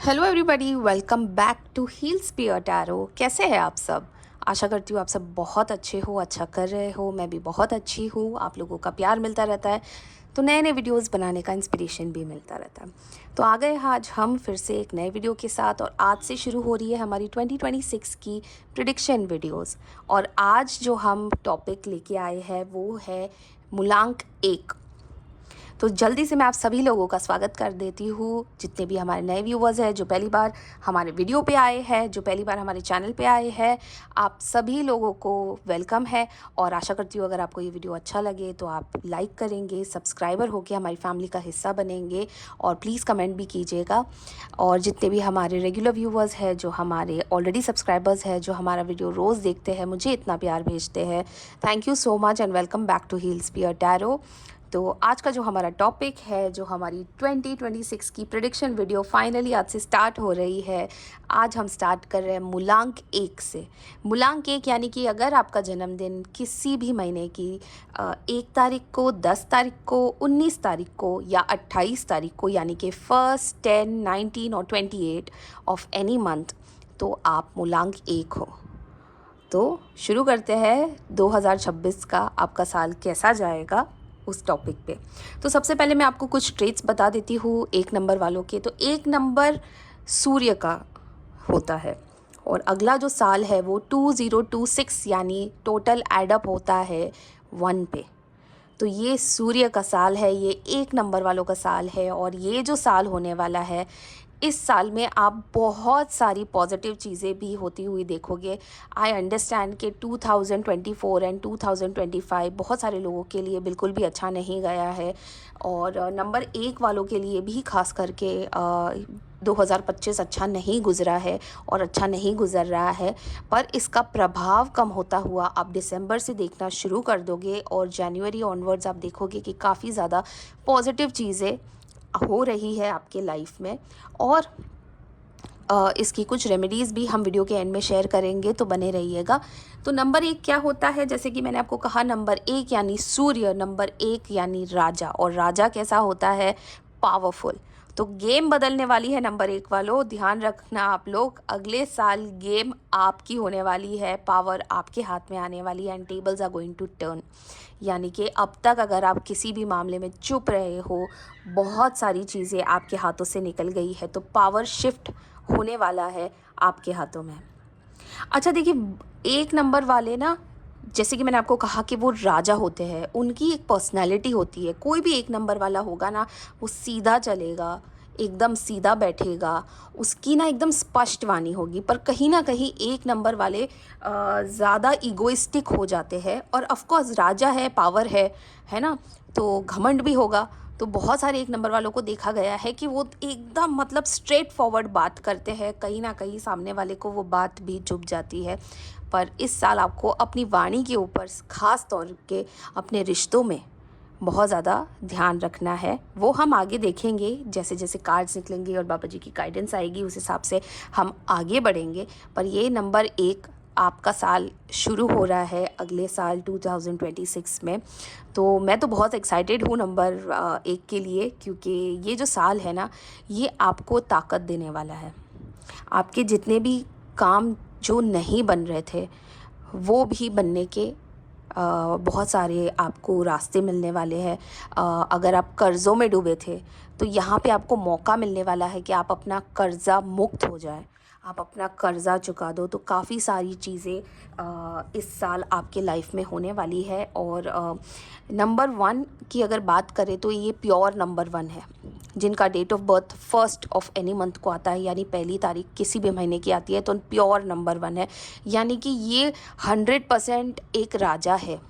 Hello everybody, welcome back to heals pier tarot. कैसे हैं आप सब? आशा करती हूँ आप सब बहुत अच्छे हो, अच्छा कर रहे हो। मैं भी बहुत अच्छी हूँ। आप लोगों का प्यार मिलता रहता है तो नए नए वीडियोस बनाने का इंस्पिरेशन भी मिलता रहता है। तो आ गए आज हम फिर से एक नए वीडियो के साथ, और आज से शुरू हो रही है हमारी 2026 की प्रिडिक्शन वीडियोस। और आज जो हम टॉपिक लेके आए हैं वो है मूलांक 1। तो जल्दी से मैं आप सभी लोगों का स्वागत कर देती हूँ, जितने भी हमारे नए व्यूवर्स हैं, जो पहली बार हमारे वीडियो पे आए हैं, जो पहली बार हमारे चैनल पे आए हैं। आप सभी लोगों को वेलकम है। और आशा करती हूँ अगर आपको ये वीडियो अच्छा लगे तो आप लाइक करेंगे, सब्सक्राइबर होकर हमारी फैमिली का हिस्सा बनेंगे, और प्लीज़ कमेंट भी कीजिएगा। और जितने भी हमारे रेगुलर व्यूवर्स हैं, जो हमारे ऑलरेडी सब्सक्राइबर्स हैं, जो हमारा वीडियो रोज़ देखते हैं, मुझे इतना प्यार भेजते हैं, thank you so much and welcome back to heals pier tarot. तो आज का जो हमारा टॉपिक है, जो हमारी 2026 की प्रिडिक्शन वीडियो फाइनली आज से स्टार्ट हो रही है। आज हम स्टार्ट कर रहे हैं मूलांक 1 से। मूलांक 1 यानी कि अगर आपका जन्मदिन किसी भी महीने की 1 तारीख को, 10 तारीख को, 19 तारीख को या 28 तारीख को, यानी कि 1, 10, 19 और 28 ऑफ एनी मंथ, तो आप मूलांक 1 हो। तो शुरू करते हैं 2026 का आपका साल कैसा जाएगा उस टॉपिक पे। तो सबसे पहले मैं आपको कुछ ट्रेट्स बता देती हूँ 1 नंबर वालों के। तो 1 नंबर सूर्य का होता है, और अगला जो साल है वो 2026 यानी टोटल एडअप होता है 1 पे। तो ये सूर्य का साल है, ये 1 नंबर वालों का साल है। और ये जो साल होने वाला है, इस साल में आप बहुत सारी पॉजिटिव चीज़ें भी होती हुई देखोगे। आई अंडरस्टैंड कि 2024 एंड 2025 बहुत सारे लोगों के लिए बिल्कुल भी अच्छा नहीं गया है, और नंबर 1 वालों के लिए भी खास करके 2025 अच्छा नहीं गुजरा है और अच्छा नहीं गुजर रहा है। पर इसका प्रभाव कम होता हुआ आप दिसंबर से देखना शुरू कर दोगे, और जनवरी ऑनवर्ड्स आप देखोगे कि काफ़ी ज़्यादा पॉजिटिव चीज़ें हो रही है आपके लाइफ में। और इसकी कुछ रेमेडीज़ भी हम वीडियो के एंड में शेयर करेंगे, तो बने रहिएगा। तो नंबर 1 क्या होता है, जैसे कि मैंने आपको कहा, नंबर 1 यानी सूर्य, नंबर 1 यानी राजा। और राजा कैसा होता है? पावरफुल। तो गेम बदलने वाली है नंबर 1 वालों, ध्यान रखना आप लोग। अगले साल गेम आपकी होने वाली है, पावर आपके हाथ में आने वाली है, and tables are going to turn. यानी कि अब तक अगर आप किसी भी मामले में चुप रहे हो, बहुत सारी चीज़ें आपके हाथों से निकल गई है, तो पावर शिफ्ट होने वाला है आपके हाथों में। अच्छा देखिए, 1 नंबर वाले ना, जैसे कि मैंने आपको कहा कि वो राजा होते हैं, उनकी एक पर्सनैलिटी होती है। कोई भी 1 नंबर वाला होगा ना, वो सीधा चलेगा, एकदम सीधा बैठेगा, उसकी ना एकदम स्पष्ट वाणी होगी। पर कहीं ना कहीं 1 नंबर वाले ज़्यादा ईगोइस्टिक हो जाते हैं। और ऑफ कोर्स राजा है, पावर है ना, तो घमंड भी होगा। तो बहुत सारे 1 नंबर वालों को देखा गया है कि वो एकदम मतलब स्ट्रेट फॉरवर्ड बात करते हैं, कहीं ना कहीं सामने वाले को वो बात भी चुभ जाती है। पर इस साल आपको अपनी वाणी के ऊपर, ख़ास तौर के अपने रिश्तों में बहुत ज़्यादा ध्यान रखना है। वो हम आगे देखेंगे, जैसे जैसे कार्ड्स निकलेंगे और बाबा जी की गाइडेंस आएगी, उस हिसाब से हम आगे बढ़ेंगे। पर ये नंबर 1 आपका साल शुरू हो रहा है अगले साल 2026 में। तो मैं तो बहुत एक्साइटेड हूँ नंबर 1 के लिए, क्योंकि ये जो साल है ना, ये आपको ताकत देने वाला है। आपके जितने भी काम जो नहीं बन रहे थे, वो भी बनने के बहुत सारे आपको रास्ते मिलने वाले हैं। अगर आप कर्ज़ों में डूबे थे, तो यहाँ पे आपको मौका मिलने वाला है कि आप अपना कर्ज़ा मुक्त हो जाए, आप अपना कर्ज़ा चुका दो। तो काफ़ी सारी चीज़ें इस साल आपके लाइफ में होने वाली है। और नंबर 1 की अगर बात करें तो ये प्योर नंबर 1 है, जिनका date of birth 1 of any month को आता है, यानी पहली तारीख किसी भी महीने की आती है, तो प्योर नंबर 1 है। यानी कि ये 100% एक राजा है।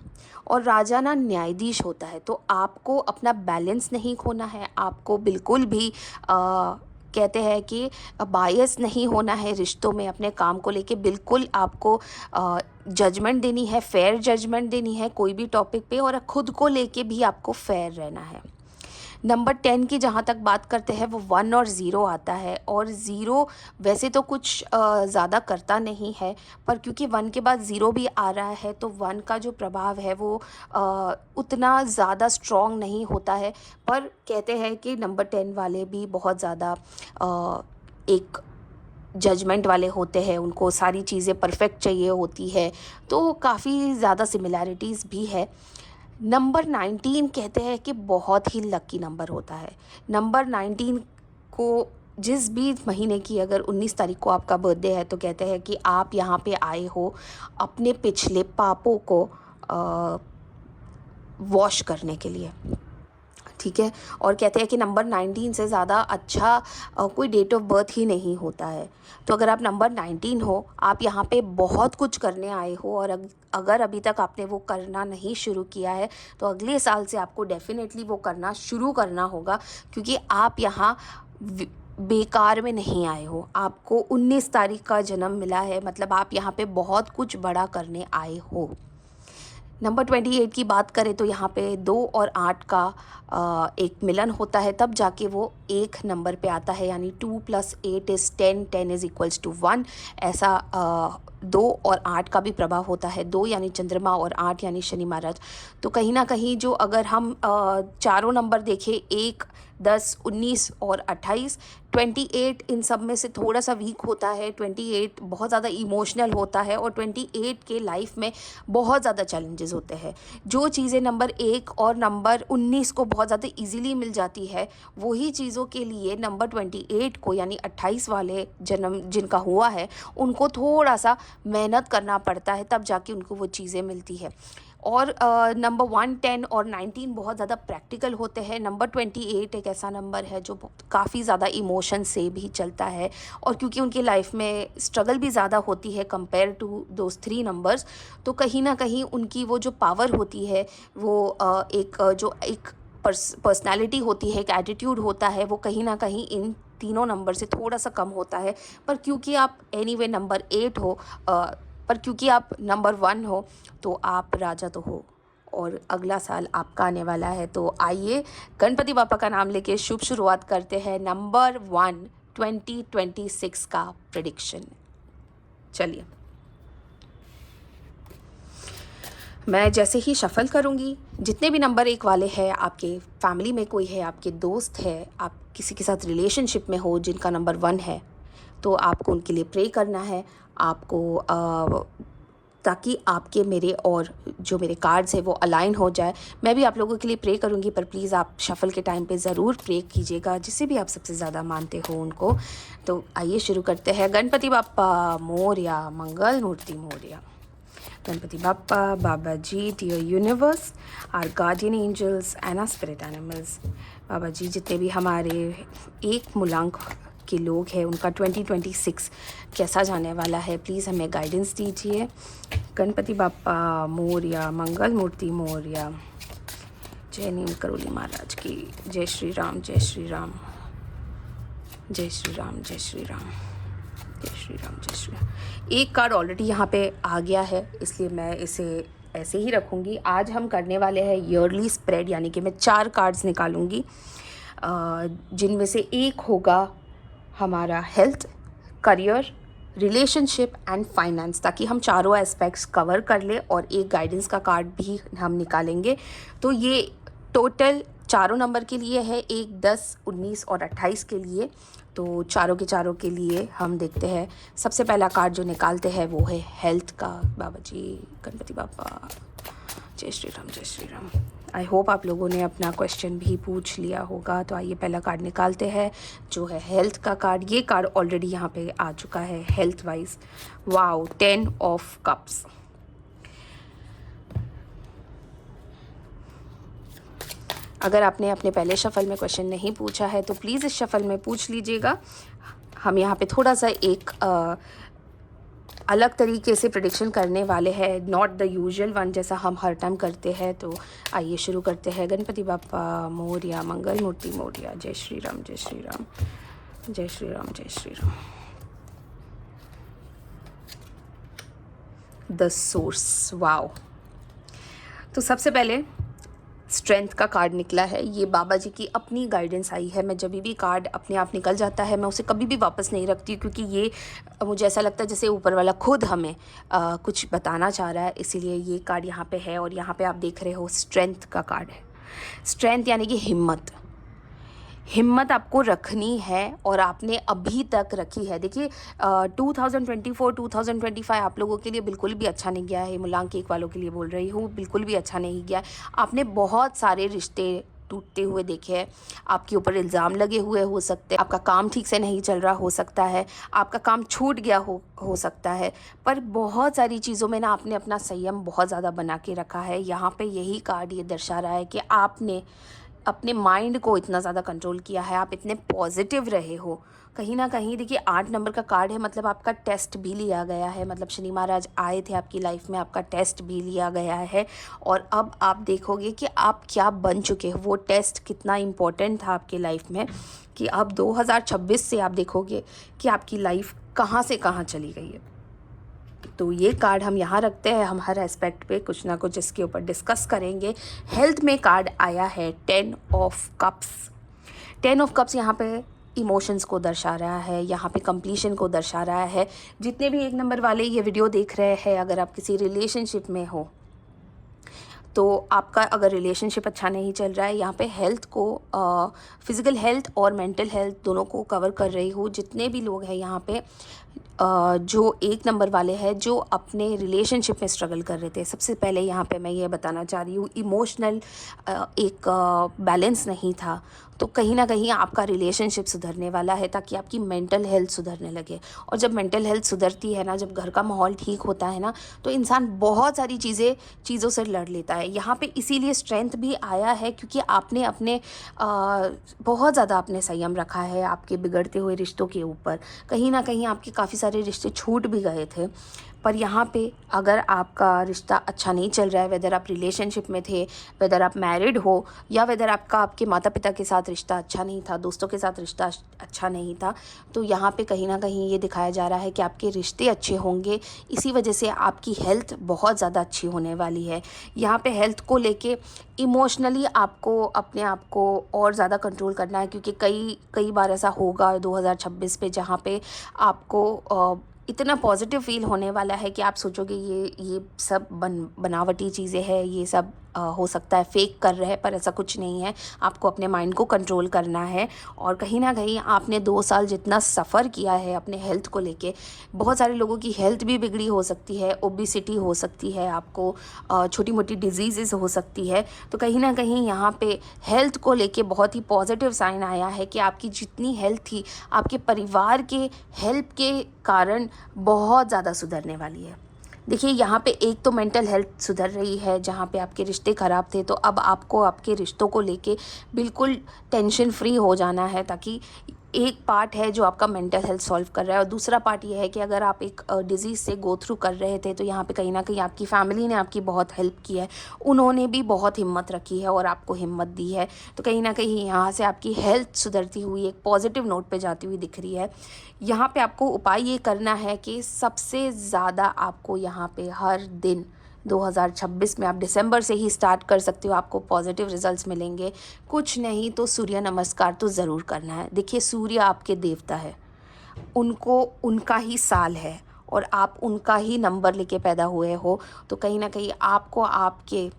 और राजा ना न्यायाधीश होता है। तो आपको अपना बैलेंस नहीं खोना है, आपको बिल्कुल भी कहते हैं कि बायस नहीं होना है रिश्तों में। अपने काम को लेके बिल्कुल आपको जजमेंट देनी है, फेयर जजमेंट देनी है कोई भी टॉपिक पे, और खुद को लेके भी आपको फेयर रहना है। नंबर 10 की जहाँ तक बात करते हैं, वो 1 और 0 आता है। और 0 वैसे तो कुछ ज़्यादा करता नहीं है, पर क्योंकि 1 के बाद 0 भी आ रहा है, तो 1 का जो प्रभाव है वो उतना ज़्यादा स्ट्रॉन्ग नहीं होता है। पर कहते हैं कि नंबर 10 वाले भी बहुत ज़्यादा एक जजमेंट वाले होते हैं, उनको सारी चीज़ें परफेक्ट चाहिए होती है, तो काफ़ी ज़्यादा सिमिलैरिटीज़ भी है। नंबर 19 कहते हैं कि बहुत ही लकी नंबर होता है। नंबर 19 को जिस भी महीने की अगर 19 तारीख को आपका बर्थडे है तो कहते हैं कि आप यहाँ पे आए हो अपने पिछले पापों को वॉश करने के लिए, ठीक है। और कहते हैं कि नंबर 19 से ज़्यादा अच्छा कोई डेट ऑफ बर्थ ही नहीं होता है। तो अगर आप नंबर 19 हो, आप यहाँ पे बहुत कुछ करने आए हो, और अगर अभी तक आपने वो करना नहीं शुरू किया है तो अगले साल से आपको डेफिनेटली वो करना शुरू करना होगा, क्योंकि आप यहाँ बेकार में नहीं आए हो। आपको 19 तारीख का जन्म मिला है, मतलब आप यहाँ पे बहुत कुछ बड़ा करने आए हो। नंबर 28 की बात करें तो यहाँ पे 2 और 8 का एक मिलन होता है, तब जाके वो एक नंबर पे आता है, यानी 2 + 8 = 10, 10 = 1। ऐसा 2 और 8 का भी प्रभाव होता है। 2 यानी चंद्रमा और 8 यानी शनि महाराज। तो कहीं ना कहीं जो अगर हम चारों नंबर देखें, 1, 10, 19 और 28, 28 इन सब में से थोड़ा सा वीक होता है। 28 बहुत ज़्यादा इमोशनल होता है, और 28 के लाइफ में बहुत ज़्यादा चैलेंजेस होते हैं। जो चीज़ें नंबर 1 और नंबर 19 को बहुत ज़्यादा इजीली मिल जाती है, वही चीज़ों के लिए नंबर 28 को यानी 28 वाले जन्म जिनका हुआ है, उनको थोड़ा सा मेहनत करना पड़ता है, तब जाके उनको वो चीज़ें मिलती है। और नंबर 1, 10 और 19 बहुत ज़्यादा प्रैक्टिकल होते हैं। नंबर 28 एक ऐसा नंबर है जो काफ़ी ज़्यादा इमोशन से भी चलता है, और क्योंकि उनकी लाइफ में स्ट्रगल भी ज़्यादा होती है कंपेयर टू दोज 3 नंबर्स, तो कहीं ना कहीं उनकी वो जो पावर होती है, वो एक पर्सनैलिटी होती है, एक एटीट्यूड होता है, वो कहीं ना कहीं इन तीनों नंबर से थोड़ा सा कम होता है। पर क्योंकि आप एनीवे नंबर 8 हो, पर क्योंकि आप नंबर 1 हो, तो आप राजा तो हो, और अगला साल आपका आने वाला है। तो आइए गणपति बापा का नाम लेके शुभ शुरुआत करते हैं नंबर 1 2026 का प्रेडिक्शन। चलिए, मैं जैसे ही शफल करूँगी, जितने भी नंबर 1 वाले हैं, आपके फैमिली में कोई है, आपके दोस्त है, आप किसी के साथ रिलेशनशिप में हो जिनका नंबर 1 है, तो आपको उनके लिए प्रे करना है। आपको ताकि आपके मेरे और जो मेरे कार्ड्स है वो अलाइन हो जाए। मैं भी आप लोगों के लिए प्रे करूँगी, पर प्लीज़ आप शफल के टाइम पे ज़रूर प्रे कीजिएगा, जिसे भी आप सबसे ज़्यादा मानते हो उनको। तो आइए शुरू करते हैं। Ganpati Bappa Morya, Mangal Murti Morya. Ganpati Bappa, Baba ji, dear universe, our guardian angels and our spirit animals. Baba ji, जितने भी हमारे एक मूलांक के लोग हैं, उनका 2026 कैसा जाने वाला है, प्लीज़ हमें गाइडेंस दीजिए। गणपति बाप्पा मोरया, मंगल मूर्ति मोरया। जय नीम करोली महाराज की। जय श्री राम, जय श्री राम, जय श्री राम, जय श्री राम, जय श्री राम, जय श्री राम। एक कार्ड ऑलरेडी यहाँ पे आ गया है, इसलिए मैं इसे ऐसे ही रखूँगी। आज हम करने वाले हैं ईयरली स्प्रेड, यानी कि मैं 4 कार्ड्स निकालूँगी, जिनमें से एक होगा हमारा health, career, relationship and finance, ताकि हम चारों एस्पेक्ट्स कवर कर ले, और एक गाइडेंस का कार्ड भी हम निकालेंगे। तो ये टोटल चारों नंबर के लिए है, 1, 10, 19 और 28 के लिए। तो चारों के चारों के लिए हम देखते हैं। सबसे पहला कार्ड जो निकालते हैं वो है हेल्थ का। बाबा जी, गणपति बापा, जय श्री राम, जय श्री राम। आई होप आप लोगों ने अपना क्वेश्चन भी पूछ लिया होगा। तो आइए पहला कार्ड निकालते हैं, जो है हेल्थ का कार्ड। ये कार्ड ऑलरेडी यहाँ पे आ चुका है health wise. Wow, 10 of cups. अगर आपने अपने पहले शफल में क्वेश्चन नहीं पूछा है तो प्लीज़ इस शफल में पूछ लीजिएगा। हम यहाँ पे थोड़ा सा एक अलग तरीके से प्रेडिक्शन करने वाले हैं, नॉट द यूजुअल वन जैसा हम हर टाइम करते हैं। तो आइए शुरू करते हैं। गणपति बाप्पा मोरया, मंगल मूर्ति मोरया। जय श्री राम, जय श्री राम, जय श्री राम, जय Shri Ram. The source. Wow. तो सबसे पहले स्ट्रेंथ का कार्ड निकला है। ये बाबा जी की अपनी गाइडेंस आई है। मैं जब भी कार्ड अपने आप निकल जाता है, मैं उसे कभी भी वापस नहीं रखती, क्योंकि ये मुझे ऐसा लगता है जैसे ऊपर वाला खुद हमें कुछ बताना चाह रहा है, इसीलिए ये कार्ड यहाँ पे है। और यहाँ पे आप देख रहे हो स्ट्रेंथ का कार्ड है। स्ट्रेंथ यानी कि हिम्मत। हिम्मत आपको रखनी है और आपने अभी तक रखी है। देखिए 2024 2025 आप लोगों के लिए बिल्कुल भी अच्छा नहीं गया है, मुलांक केक वालों के लिए बोल रही हूँ, बिल्कुल भी अच्छा नहीं गया। आपने बहुत सारे रिश्ते टूटते हुए देखे हैं, आपके ऊपर इल्ज़ाम लगे हुए हो सकते हैं, आपका काम ठीक से नहीं चल रहा हो सकता है, आपका काम छूट गया हो सकता है, पर बहुत सारी चीज़ों में ना आपने अपना संयम बहुत ज़्यादा बना के रखा है। यहाँ पे यही कार्ड ये दर्शा रहा है कि आपने अपने माइंड को इतना ज़्यादा कंट्रोल किया है, आप इतने पॉजिटिव रहे हो। कहीं ना कहीं देखिए 8 नंबर का कार्ड है, मतलब आपका टेस्ट भी लिया गया है, मतलब शनि महाराज आए थे आपकी लाइफ में, आपका टेस्ट भी लिया गया है। और अब आप देखोगे कि आप क्या बन चुके हो, वो टेस्ट कितना इम्पोर्टेंट था आपकी लाइफ में, कि अब 2026 से आप देखोगे कि आपकी लाइफ कहाँ से कहाँ चली गई है। तो ये कार्ड हम यहाँ रखते हैं, हम हर एस्पेक्ट पे कुछ ना कुछ इसके ऊपर डिस्कस करेंगे। हेल्थ में कार्ड आया है 10 ऑफ कप्स। 10 ऑफ कप्स यहाँ पे इमोशंस को दर्शा रहा है, यहाँ पे कंप्लीशन को दर्शा रहा है। जितने भी 1 नंबर वाले ये वीडियो देख रहे हैं, अगर आप किसी रिलेशनशिप में हो तो आपका अगर रिलेशनशिप अच्छा नहीं चल रहा है, यहाँ पे हेल्थ को फिज़िकल हेल्थ और मेंटल हेल्थ दोनों को कवर कर रही हूँ। जितने भी लोग हैं यहाँ पे जो 1 नंबर वाले हैं, जो अपने रिलेशनशिप में स्ट्रगल कर रहे थे, सबसे पहले यहाँ पे मैं ये बताना चाह रही हूँ, इमोशनल एक बैलेंस नहीं था, तो कहीं ना कहीं आपका रिलेशनशिप सुधरने वाला है, ताकि आपकी मेंटल हेल्थ सुधरने लगे। और जब मेंटल हेल्थ सुधरती है ना, जब घर का माहौल ठीक होता है ना, तो इंसान बहुत सारी चीज़ों से लड़ लेता है। यहाँ पे इसीलिए स्ट्रेंथ भी आया है, क्योंकि आपने अपने बहुत ज़्यादा आपने संयम रखा है आपके बिगड़ते हुए रिश्तों के ऊपर। कहीं ना कहीं आपके काफ़ी सारे रिश्ते छूट भी गए थे, पर यहाँ पे अगर आपका रिश्ता अच्छा नहीं चल रहा है, वेदर आप रिलेशनशिप में थे, वेदर आप मैरिड हो, या वेदर आपका आपके माता पिता के साथ रिश्ता अच्छा नहीं था, दोस्तों के साथ रिश्ता अच्छा नहीं था, तो यहाँ पे कहीं ना कहीं ये दिखाया जा रहा है कि आपके रिश्ते अच्छे होंगे। इसी वजह से आपकी हेल्थ बहुत ज़्यादा अच्छी होने वाली है। यहाँ पे हेल्थ को लेके इमोशनली आपको अपने आप को और ज़्यादा कंट्रोल करना है, क्योंकि कई कई बार ऐसा होगा 2026 पे, जहाँ पे आपको इतना पॉजिटिव फील होने वाला है कि आप सोचोगे ये सब बनावटी चीज़ें हैं, ये सब हो सकता है फेक कर रहे हैं, पर ऐसा कुछ नहीं है। आपको अपने माइंड को कंट्रोल करना है। और कहीं ना कहीं आपने 2 साल जितना सफ़र किया है अपने हेल्थ को लेके, बहुत सारे लोगों की हेल्थ भी बिगड़ी हो सकती है, ओबेसिटी हो सकती है, आपको छोटी मोटी डिजीज़ हो सकती है। तो कहीं ना कहीं यहाँ पे हेल्थ को लेके बहुत ही पॉजिटिव साइन आया है कि आपकी जितनी हेल्थ थी, आपके परिवार के हेल्प के कारण बहुत ज़्यादा सुधरने वाली है। देखिए यहाँ पे एक तो मेंटल हेल्थ सुधर रही है, जहाँ पे आपके रिश्ते ख़राब थे, तो अब आपको आपके रिश्तों को लेके बिल्कुल टेंशन फ्री हो जाना है, ताकि एक पार्ट है जो आपका मेंटल हेल्थ सॉल्व कर रहा है, और दूसरा पार्ट ये है कि अगर आप एक डिज़ीज़ से गो थ्रू कर रहे थे, तो यहाँ पे कहीं ना कहीं आपकी फैमिली ने आपकी बहुत हेल्प की है, उन्होंने भी बहुत हिम्मत रखी है और आपको हिम्मत दी है। तो कहीं ना कहीं यहाँ से आपकी हेल्थ सुधरती हुई एक पॉजिटिव नोट पे जाती हुई दिख रही है। यहाँ पे आपको उपाय ये करना है कि सबसे ज़्यादा आपको यहाँ पे हर दिन 2026 में, आप दिसंबर से ही स्टार्ट कर सकते हो, आपको पॉजिटिव रिजल्ट्स मिलेंगे। कुछ नहीं तो सूर्य नमस्कार तो ज़रूर करना है। देखिए सूर्य आपके देवता है, उनको उनका ही साल है, और आप उनका ही नंबर लेके पैदा हुए हो, तो कहीं ना कहीं आपको आपके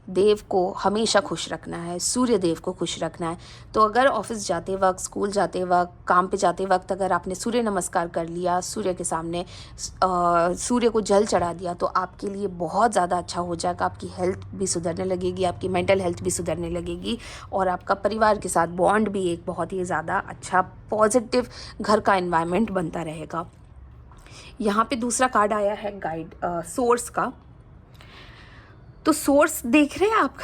देव को हमेशा खुश रखना है, सूर्य देव को खुश रखना है। तो अगर ऑफिस जाते वक्त, स्कूल जाते वक्त, काम पे जाते वक्त अगर आपने सूर्य नमस्कार कर लिया, सूर्य के सामने सूर्य को जल चढ़ा दिया, तो आपके लिए बहुत ज़्यादा अच्छा हो जाएगा। आपकी हेल्थ भी सुधरने लगेगी, आपकी मेंटल हेल्थ भी सुधरने लगेगी, और आपका परिवार के साथ बॉन्ड भी एक बहुत ही ज़्यादा अच्छा पॉजिटिव घर का एनवायरनमेंट बनता रहेगा। यहाँ पे दूसरा कार्ड आया है गाइड सोर्स का। तो सोर्स देख रहे हैं आप,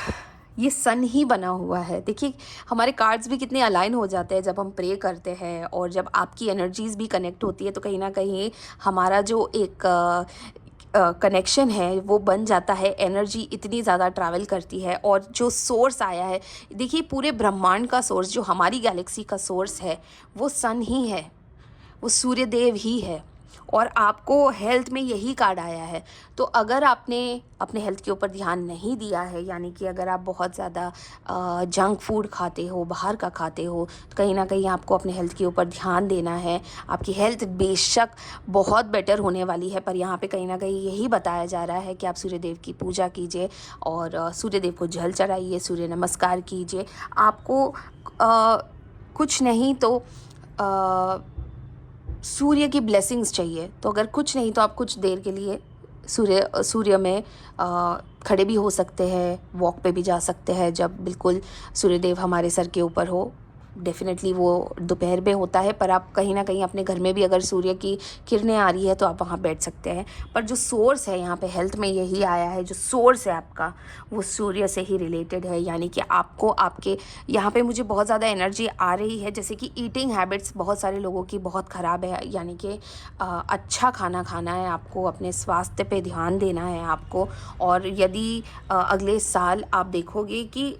ये सन ही बना हुआ है। देखिए हमारे कार्ड्स भी कितने अलाइन हो जाते हैं जब हम प्रे करते हैं, और जब आपकी एनर्जीज़ भी कनेक्ट होती है, तो कहीं ना कहीं हमारा जो एक कनेक्शन है वो बन जाता है, एनर्जी इतनी ज़्यादा ट्रैवल करती है। और जो सोर्स आया है, देखिए पूरे ब्रह्मांड का सोर्स, जो हमारी गैलेक्सी का सोर्स है, वो सन ही है, वो सूर्य देव ही है, और आपको हेल्थ में यही कार्ड आया है। तो अगर आपने अपने हेल्थ के ऊपर ध्यान नहीं दिया है, यानी कि अगर आप बहुत ज़्यादा जंक फूड खाते हो, बाहर का खाते हो, तो कहीं ना कहीं आपको अपने हेल्थ के ऊपर ध्यान देना है। आपकी हेल्थ बेशक बहुत बेटर होने वाली है, पर यहाँ पे कहीं ना कहीं यही बताया जा रहा है कि आप सूर्यदेव की पूजा कीजिए, और सूर्यदेव को जल चढ़ाइए, सूर्य नमस्कार कीजिए। आपको कुछ नहीं तो सूर्य की ब्लेसिंग्स चाहिए। तो अगर कुछ नहीं तो आप कुछ देर के लिए सूर्य में खड़े भी हो सकते हैं, वॉक पे भी जा सकते हैं जब बिल्कुल सूर्यदेव हमारे सर के ऊपर हो। डेफ़िनेटली वो दोपहर में होता है, पर आप कहीं ना कहीं अपने घर में भी अगर सूर्य की किरणें आ रही है तो आप वहाँ बैठ सकते हैं। पर जो सोर्स है यहाँ पे हेल्थ में यही आया है, जो सोर्स है आपका वो सूर्य से ही रिलेटेड है। यानी कि आपको आपके यहाँ पे मुझे बहुत ज़्यादा एनर्जी आ रही है। जैसे कि ईटिंग हैबिट्स बहुत सारे लोगों की बहुत ख़राब है, यानी कि अच्छा खाना खाना है आपको, अपने स्वास्थ्य पे ध्यान देना है आपको। और यदि अगले साल आप देखोगे कि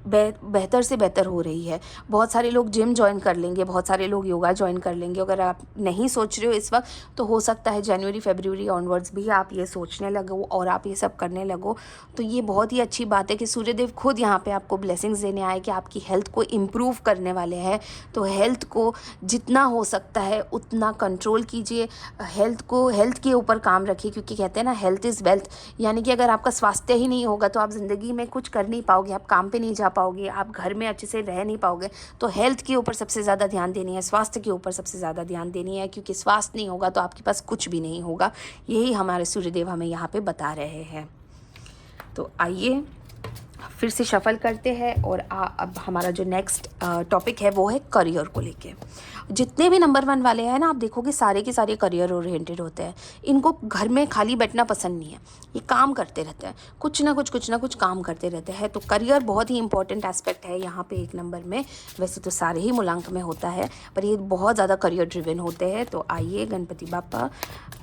बेहतर से बेहतर हो रही है। बहुत सारे लोग जिम जॉइन कर लेंगे, बहुत सारे लोग योगा जॉइन कर लेंगे। अगर आप नहीं सोच रहे हो इस वक्त तो हो सकता है जनवरी फरवरी ऑनवर्ड्स भी आप ये सोचने लगो और आप ये सब करने लगो। तो ये बहुत ही अच्छी बात है कि सूर्यदेव खुद यहाँ पे आपको ब्लेसिंग्स देने आए कि आपकी हेल्थ को इम्प्रूव करने वाले हैं। तो हेल्थ को जितना हो सकता है उतना कंट्रोल कीजिए, हेल्थ के ऊपर काम रखिए, क्योंकि कहते हैं ना हेल्थ इज़ वेल्थ। यानी कि अगर आपका स्वास्थ्य ही नहीं होगा तो आप ज़िंदगी में कुछ कर नहीं पाओगे, आप काम पे नहीं जा पाओगे, आप घर में अच्छे से रह नहीं पाओगे। तो हेल्थ के ऊपर सबसे ज़्यादा ध्यान देनी है, स्वास्थ्य के ऊपर सबसे ज़्यादा ध्यान देनी है, क्योंकि स्वास्थ्य नहीं होगा तो आपके पास कुछ भी नहीं होगा। यही हमारे सूर्यदेव हमें यहाँ पे बता रहे हैं। तो आइए फिर से शफल करते हैं और अब हमारा जो नेक्स्ट टॉपिक है वो है करियर को लेके। जितने भी नंबर 1 वाले हैं ना, आप देखोगे सारे के सारे करियर ओरिएंटेड होते हैं। इनको घर में खाली बैठना पसंद नहीं है, ये काम करते रहते हैं, कुछ ना कुछ काम करते रहते हैं। तो करियर बहुत ही इंपॉर्टेंट एस्पेक्ट है यहाँ पे 1 नंबर में। वैसे तो सारे ही मूलांक में होता है, पर ये बहुत ज़्यादा करियर ड्रिवन होते हैं। तो आइए गणपति बापा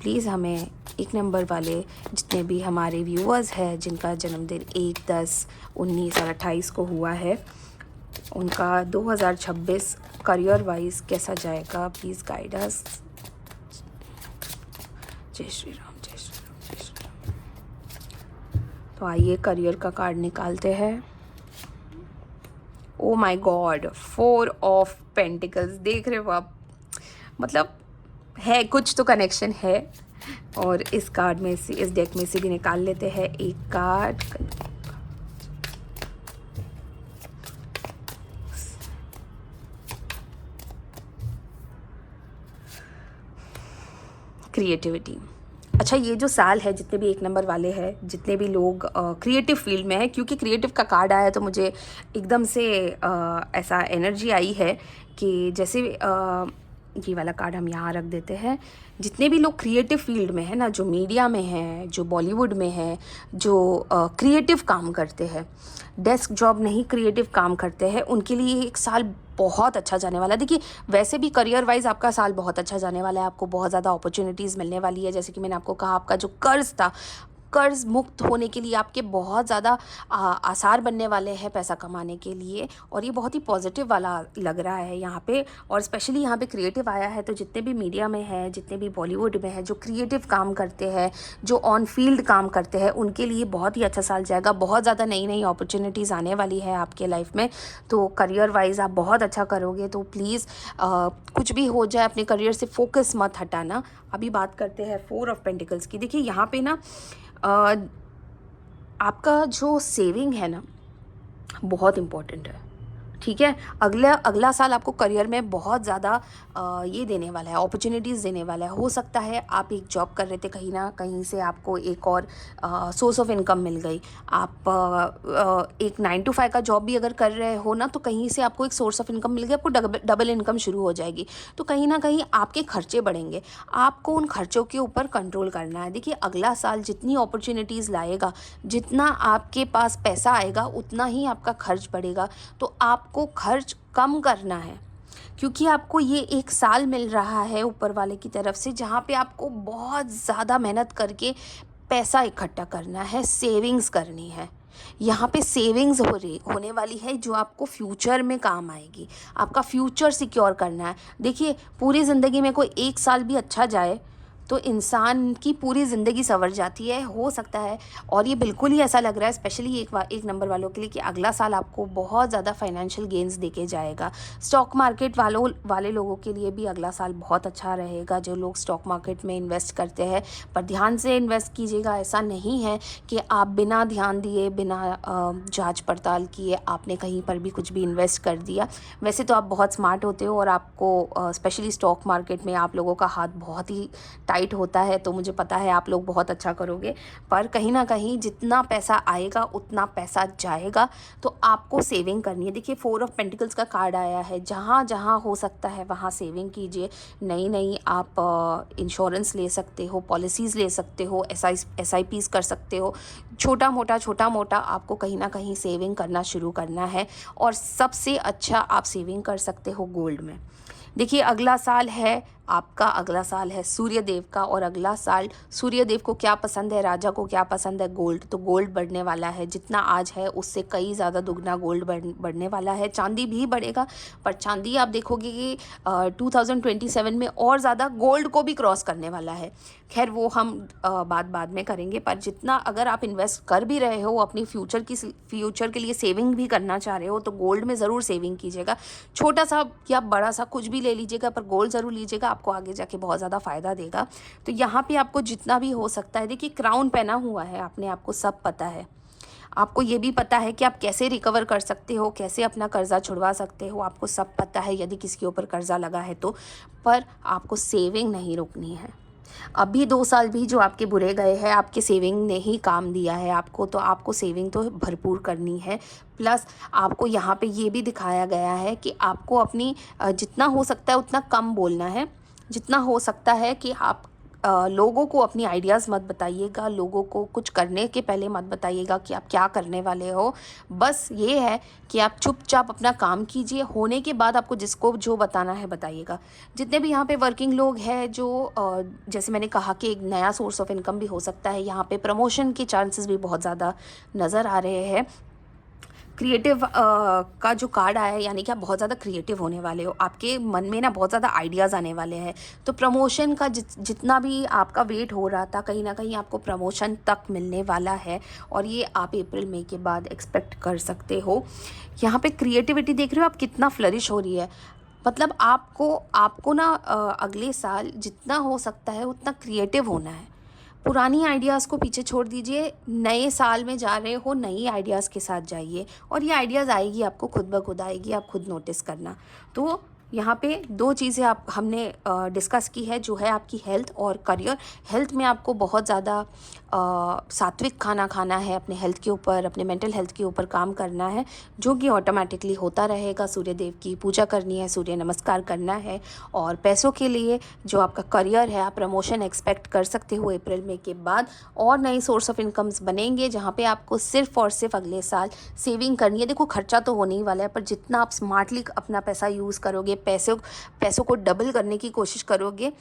प्लीज़ हमें 1 नंबर वाले जितने भी हमारे व्यूअर्स हैं जिनका जन्मदिन 1, 10, 19 और 28 को हुआ है, उनका 2026 करियर वाइज कैसा जाएगा, प्लीज़ गाइड अस। जय श्री राम, जय श्री राम, जय श्री राम। तो आइए करियर का कार्ड निकालते हैं। Oh my God, 4 of pentacles. देख रहे हो आप, मतलब है कुछ तो कनेक्शन है। और इस कार्ड में से, इस डेक में से भी निकाल लेते हैं एक कार्ड। क्रिएटिविटी। अच्छा, ये जो साल है, जितने भी 1 नंबर वाले हैं, जितने भी लोग क्रिएटिव फील्ड में है, क्योंकि क्रिएटिव का कार्ड आया तो मुझे एकदम से ऐसा एनर्जी आई है कि जैसे ये वाला कार्ड हम यहाँ रख देते हैं। जितने भी लोग क्रिएटिव फील्ड में है ना, जो मीडिया में है, जो बॉलीवुड में है, जो क्रिएटिव काम करते हैं, डेस्क जॉब नहीं क्रिएटिव काम करते हैं, उनके लिए एक साल बहुत अच्छा जाने वाला है। देखिए वैसे भी करियर वाइज आपका साल बहुत अच्छा जाने वाला है, आपको बहुत ज़्यादा अपॉर्चुनिटीज़ मिलने वाली है। जैसे कि मैंने आपको कहा, आपका जो कर्ज था, कर्ज मुक्त होने के लिए आपके बहुत ज़्यादा आसार बनने वाले हैं पैसा कमाने के लिए। और ये बहुत ही पॉजिटिव वाला लग रहा है यहाँ पे। और स्पेशली यहाँ पे क्रिएटिव आया है, तो जितने भी मीडिया में है, जितने भी बॉलीवुड में है, जो क्रिएटिव काम करते हैं, जो ऑन फील्ड काम करते हैं, उनके लिए बहुत ही अच्छा साल जाएगा। बहुत ज़्यादा नई नई अपॉर्चुनिटीज़ आने वाली है आपके लाइफ में। तो करियर वाइज आप बहुत अच्छा करोगे। तो प्लीज़ कुछ भी हो जाए, अपने करियर से फोकस मत हटाना। अभी बात करते हैं 4 ऑफ पेंटिकल्स की। देखिए यहाँ पे ना आपका जो सेविंग है ना, बहुत इम्पोर्टेंट है। ठीक है, अगला साल आपको करियर में बहुत ज़्यादा ये देने वाला है, अपॉर्चुनिटीज़ देने वाला है। हो सकता है आप एक जॉब कर रहे थे, कहीं ना कहीं से आपको एक और सोर्स ऑफ इनकम मिल गई। आप एक 9 to 5 का जॉब भी अगर कर रहे हो ना, तो कहीं से आपको एक सोर्स ऑफ इनकम मिल गया, आपको डबल इनकम शुरू हो जाएगी। तो कहीं ना कहीं आपके खर्चे बढ़ेंगे, आपको उन खर्चों के ऊपर कंट्रोल करना है। देखिए अगला साल जितनी अपॉर्चुनिटीज़ लाएगा, जितना आपके पास पैसा आएगा, उतना ही आपका खर्च बढ़ेगा। तो आपको खर्च कम करना है, क्योंकि आपको ये एक साल मिल रहा है ऊपर वाले की तरफ से, जहाँ पे आपको बहुत ज़्यादा मेहनत करके पैसा इकट्ठा करना है, सेविंग्स करनी है। यहाँ पे सेविंग्स होने वाली है, जो आपको फ्यूचर में काम आएगी। आपका फ्यूचर सिक्योर करना है। देखिए पूरी ज़िंदगी में कोई एक साल भी अच्छा जाए तो इंसान की पूरी ज़िंदगी संवर जाती है, हो सकता है। और ये बिल्कुल ही ऐसा लग रहा है स्पेशली एक नंबर वालों के लिए कि अगला साल आपको बहुत ज़्यादा फाइनेंशियल गेन्स देके जाएगा। स्टॉक मार्केट वाले लोगों के लिए भी अगला साल बहुत अच्छा रहेगा, जो लोग स्टॉक मार्केट में इन्वेस्ट करते हैं। पर ध्यान से इन्वेस्ट कीजिएगा, ऐसा नहीं है कि आप बिना ध्यान दिए, बिना जांच पड़ताल किए आपने कहीं पर भी कुछ भी इन्वेस्ट कर दिया। वैसे तो आप बहुत स्मार्ट होते हो और आपको स्पेशली स्टॉक मार्केट में आप लोगों का हाथ बहुत ही टाइट होता है, तो मुझे पता है आप लोग बहुत अच्छा करोगे। पर कहीं ना कहीं जितना पैसा आएगा उतना पैसा जाएगा, तो आपको सेविंग करनी है। देखिए 4 ऑफ पेंटिकल्स का कार्ड आया है, जहाँ जहाँ हो सकता है वहाँ सेविंग कीजिए। नई नई आप इंश्योरेंस ले सकते हो, पॉलिसीज़ ले सकते हो, SIPs कर सकते हो। छोटा मोटा आपको कहीं ना कहीं सेविंग करना शुरू करना है। और सबसे अच्छा आप सेविंग कर सकते हो गोल्ड में। देखिए अगला साल है आपका, अगला साल है सूर्य देव का, और अगला साल सूर्य देव को क्या पसंद है, राजा को क्या पसंद है, गोल्ड। तो गोल्ड बढ़ने वाला है, जितना आज है उससे कई ज़्यादा दुगना गोल्ड बढ़ने वाला है। चांदी भी बढ़ेगा, पर चांदी आप देखोगे कि 2027 में और ज़्यादा गोल्ड को भी क्रॉस करने वाला है। खैर वो हम बाद में करेंगे। पर जितना अगर आप इन्वेस्ट कर भी रहे हो, अपनी फ्यूचर के लिए सेविंग भी करना चाह रहे हो, तो गोल्ड में ज़रूर सेविंग कीजिएगा। छोटा सा या बड़ा सा कुछ भी ले लीजिएगा, पर गोल्ड ज़रूर लीजिएगा, आपको आगे जाके बहुत ज़्यादा फ़ायदा देगा। तो यहाँ पे आपको जितना भी हो सकता है, देखिए क्राउन पहना हुआ है आपने, आपको सब पता है। आपको ये भी पता है कि आप कैसे रिकवर कर सकते हो, कैसे अपना कर्ज़ा छुड़वा सकते हो, आपको सब पता है यदि किसी के ऊपर कर्ज़ा लगा है तो। पर आपको सेविंग नहीं रोकनी है। अभी 2 साल भी जो आपके बुरे गए हैं, आपके सेविंग ने ही काम दिया है आपको, तो आपको सेविंग तो भरपूर करनी है। प्लस आपको यहाँ पे ये भी दिखाया गया है कि आपको अपनी जितना हो सकता है उतना कम बोलना है। जितना हो सकता है कि आप लोगों को अपनी आइडियाज़ मत बताइएगा, लोगों को कुछ करने के पहले मत बताइएगा कि आप क्या करने वाले हो। बस ये है कि आप चुपचाप अपना काम कीजिए, होने के बाद आपको जिसको जो बताना है बताइएगा। जितने भी यहाँ पे वर्किंग लोग हैं, जो जैसे मैंने कहा कि एक नया सोर्स ऑफ इनकम भी हो सकता है, यहाँ पे प्रमोशन के चांसेस भी बहुत ज़्यादा नज़र आ रहे हैं। क्रिएटिव का जो कार्ड आया है, यानी कि आप बहुत ज़्यादा क्रिएटिव होने वाले हो, आपके मन में ना बहुत ज़्यादा आइडियाज़ आने वाले हैं। तो प्रमोशन का जितना भी आपका वेट हो रहा था, कहीं ना कहीं आपको प्रमोशन तक मिलने वाला है, और ये आप अप्रैल मई के बाद एक्सपेक्ट कर सकते हो। यहाँ पे क्रिएटिविटी देख रहे हो आप कितना फ्लरिश हो रही है। मतलब आपको ना अगले साल जितना हो सकता है उतना क्रिएटिव होना है। पुरानी आइडियाज़ को पीछे छोड़ दीजिए, नए साल में जा रहे हो, नई आइडियाज़ के साथ जाइए, और ये आइडियाज़ आएगी आपको खुद ब खुद आएगी, आप खुद नोटिस करना। तो यहाँ पे 2 चीज़ें हमने डिस्कस की है, जो है आपकी हेल्थ और करियर। हेल्थ में आपको बहुत ज़्यादा सात्विक खाना खाना है, अपने हेल्थ के ऊपर, अपने मेंटल हेल्थ के ऊपर काम करना है, जो कि ऑटोमेटिकली होता रहेगा। सूर्य देव की पूजा करनी है, सूर्य नमस्कार करना है। और पैसों के लिए जो आपका करियर है, आप प्रमोशन एक्सपेक्ट कर सकते हो अप्रैल मई के बाद, और नई सोर्स ऑफ इनकम्स बनेंगे, जहाँ पे आपको सिर्फ और सिर्फ अगले साल सेविंग करनी है। देखो खर्चा तो होने ही वाला है, पर जितना आप स्मार्टली अपना पैसा यूज़ करोगे, पैसों को डबल करने की कोशिश करोगे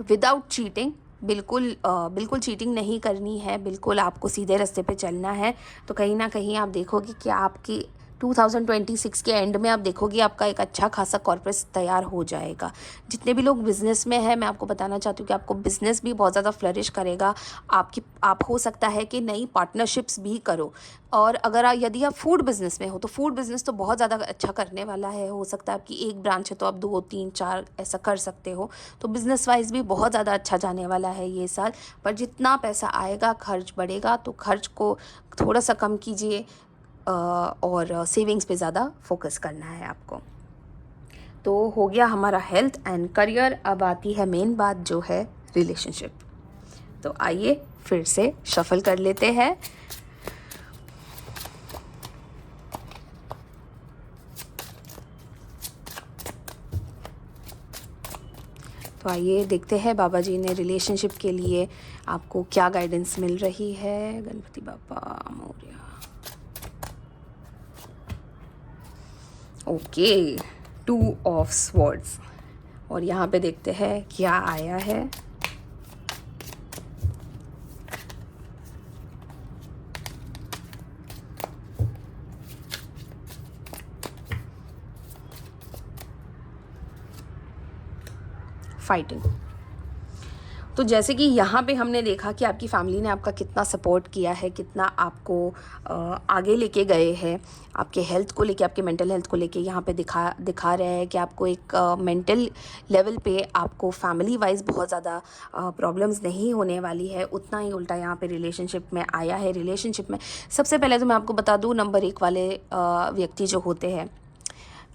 विदाउट चीटिंग। बिल्कुल चीटिंग नहीं करनी है, बिल्कुल आपको सीधे रास्ते पे चलना है। तो कहीं ना कहीं आप देखोगे कि आपकी 2026 के एंड में आप देखोगे आपका एक अच्छा खासा कॉर्पस तैयार हो जाएगा। जितने भी लोग बिज़नेस में हैं, मैं आपको बताना चाहती हूँ कि आपको बिज़नेस भी बहुत ज़्यादा फ्लरिश करेगा। आप हो सकता है कि नई पार्टनरशिप्स भी करो। और अगर यदि आप फूड बिज़नेस में हो, तो फूड बिज़नेस तो बहुत ज़्यादा अच्छा करने वाला है। हो सकता है आपकी एक ब्रांच है तो आप 2 3 4 ऐसा कर सकते हो। तो बिज़नेस वाइज भी बहुत ज़्यादा अच्छा जाने वाला है ये साल। पर जितना पैसा आएगा, खर्च बढ़ेगा, तो खर्च को थोड़ा सा कम कीजिए, और सेविंग्स पे ज़्यादा फोकस करना है आपको। तो हो गया हमारा हेल्थ एंड करियर। अब आती है मेन बात, जो है रिलेशनशिप। तो आइए फिर से शफल कर लेते हैं। तो आइए देखते हैं बाबा जी ने रिलेशनशिप के लिए आपको क्या गाइडेंस मिल रही है। गणपति बाबा मोरया। ओके, 2 ऑफ स्वॉर्ड्स, और यहाँ पे देखते हैं क्या आया है। फाइटिंग। तो जैसे कि यहाँ पे हमने देखा कि आपकी फैमिली ने आपका कितना सपोर्ट किया है, कितना आपको आगे लेके गए हैं, आपके हेल्थ को लेके, आपके मेंटल हेल्थ को लेके यहाँ पे दिखा रहे हैं कि आपको एक मेंटल लेवल पे आपको फैमिली वाइज बहुत ज़्यादा प्रॉब्लम्स नहीं होने वाली है। उतना ही उल्टा यहाँ पे रिलेशनशिप में आया है। रिलेशनशिप में सबसे पहले तो मैं आपको बता दूँ, नंबर 1 वाले व्यक्ति जो होते हैं,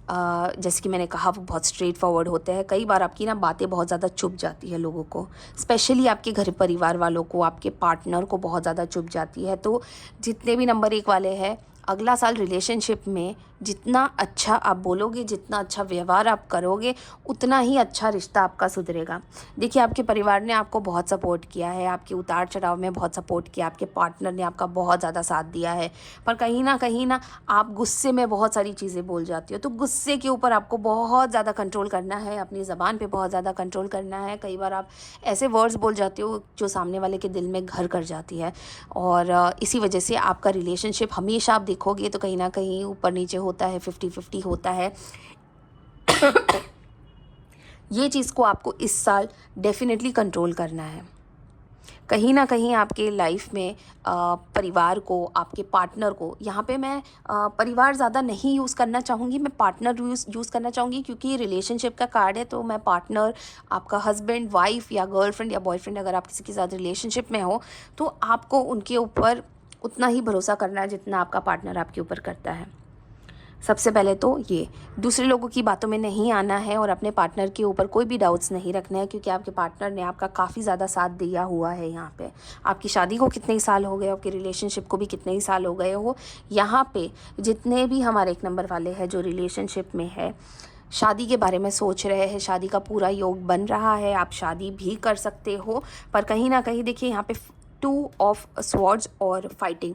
जैसे कि मैंने कहा, वो बहुत स्ट्रेट फॉरवर्ड होते हैं। कई बार आपकी ना बातें बहुत ज़्यादा चुभ जाती है लोगों को, स्पेशली आपके घर परिवार वालों को, आपके पार्टनर को बहुत ज़्यादा चुभ जाती है। तो जितने भी नंबर 1 वाले हैं, अगला साल रिलेशनशिप में जितना अच्छा आप बोलोगे, जितना अच्छा व्यवहार आप करोगे, उतना ही अच्छा रिश्ता आपका सुधरेगा। देखिए, आपके परिवार ने आपको बहुत सपोर्ट किया है, आपके उतार चढ़ाव में बहुत सपोर्ट किया, आपके पार्टनर ने आपका बहुत ज़्यादा साथ दिया है, पर कहीं ना आप गुस्से में बहुत सारी चीज़ें बोल जाती हो। तो गुस्से के ऊपर आपको बहुत ज़्यादा कंट्रोल करना है, अपनी ज़बान पे बहुत ज़्यादा कंट्रोल करना है। कई बार आप ऐसे वर्ड्स बोल जाते हो जो सामने वाले के दिल में घर कर जाती है, और इसी वजह से आपका रिलेशनशिप हमेशा आप देखोगे तो कहीं ना कहीं ऊपर नीचे होता है, 50-50 होता है। ये चीज़ को आपको इस साल डेफिनेटली कंट्रोल करना है। कहीं ना कहीं आपके लाइफ में परिवार को, आपके पार्टनर को, यहाँ पे मैं परिवार ज़्यादा नहीं यूज़ करना चाहूँगी, मैं पार्टनर यूज़ करना चाहूँगी, क्योंकि रिलेशनशिप का कार्ड है। तो मैं पार्टनर, आपका हस्बैंड, वाइफ या गर्लफ्रेंड या बॉयफ्रेंड, अगर आप किसी के साथ रिलेशनशिप में हो तो आपको उनके ऊपर उतना ही भरोसा करना है जितना आपका पार्टनर आपके ऊपर करता है। सबसे पहले तो ये, दूसरे लोगों की बातों में नहीं आना है और अपने पार्टनर के ऊपर कोई भी डाउट्स नहीं रखना है, क्योंकि आपके पार्टनर ने आपका काफ़ी ज़्यादा साथ दिया हुआ है। यहाँ पे आपकी शादी को कितने ही साल हो गए, आपके रिलेशनशिप को भी कितने ही साल हो गए हो। यहाँ पे जितने भी हमारे 1 नंबर वाले हैं जो रिलेशनशिप में है, शादी के बारे में सोच रहे हैं, शादी का पूरा योग बन रहा है, आप शादी भी कर सकते हो। पर कहीं ना कहीं देखिए, यहाँ पे 2 ऑफ स्वॉर्ड्स और फाइटिंग,